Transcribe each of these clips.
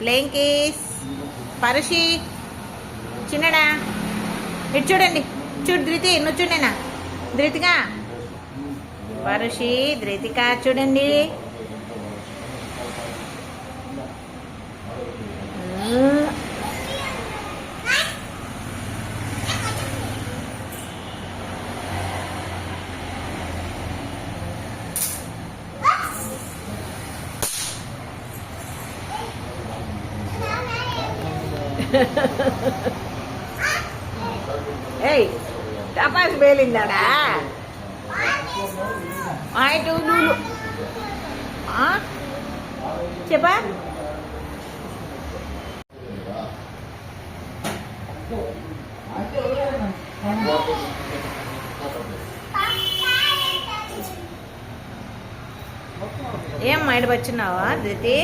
Playing case పరుషి చిన్నడా ఇటు చూడండి. చూడు ధృతి, నువ్వు చూడేనా ధృతిగా. పరుషి ధృతిక చూడండి. ఏయ్ టపాస్ పేలిందాడా? ఆయటు లూలు చెప్పా. ఏం మైండ్ వచ్చినావా ధృతి?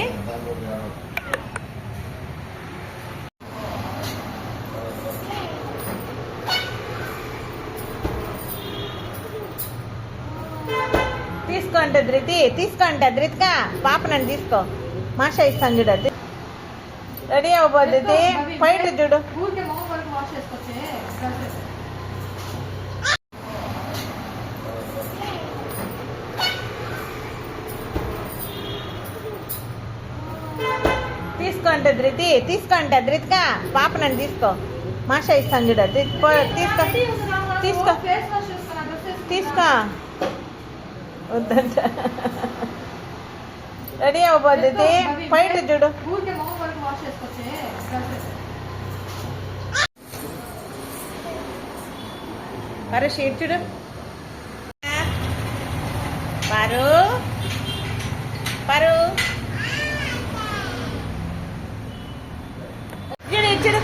తీసుకో అంటే ధృతి, తీసుకో అంటే ధృతిగా. పాప నన్ను తీసుకో, మాషా ఇస్తాను చూడు. రెడీ అవ్వబోద్ది బయట చూడు. తీసుకో అంటే ధృతి, తీసుకో అంటే ధృతిగా. పాప నన్ను తీసుకో, మాషా ఇస్తాను చూడు. తీసుకో తీసుకో తీసుకో. వద్దంట. రెడీ అవ్వబోద్ది బయట చూడు. పరు షీట్ చూడు. పరు పరు చూడు, ఇటు చూడు,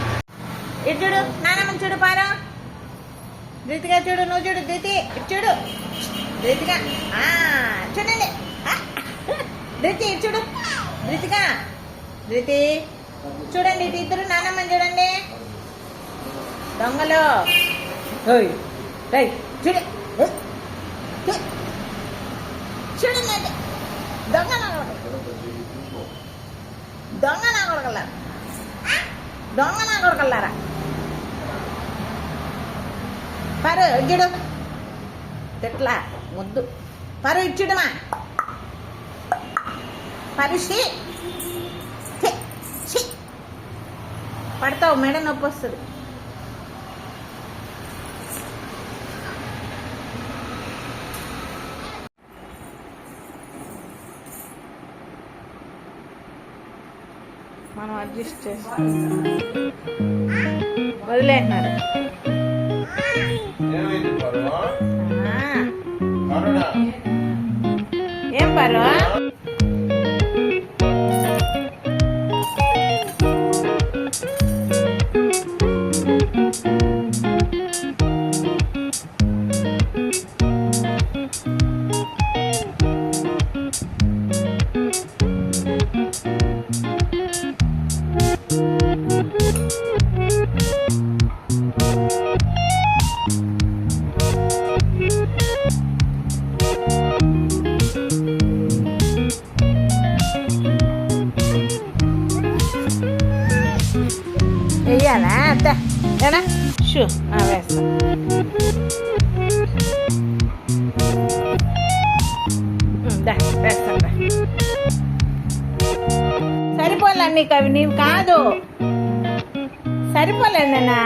ఇటు చూడు. నానమ్మ చూడు. పారు ధృతిగా చూడు. నువ్వు చూడు ధృతి, ఇటు చూడు ధృతిగా. చూడండి ధృతి, ఇటు చూడు ధృతిగా. ధృతి చూడండి, ఇటు ఇద్దరు నానమ్మని చూడండి. దొంగలు చూడు చూడండి. దొంగ దొంగ నా కొడకల్లారా, దొంగ నా కొడకల్లారా. పరు ఇచ్చుడు తిట్లా ముద్దు. పరు ఇచ్చుడమా. పరుషి పడతావు, మెడ నొప్పి వస్తుంది. మనం అడ్జస్ట్ చేస్తాం. వదిలేస్తున్నారు. ఏం పరు? వెయ్యాలా అంత ఏనా? షూ వేస్తా. వేస్తా. సరిపోలే నీకు, అవి నీవు కాదు. సరిపోలేదన్నా.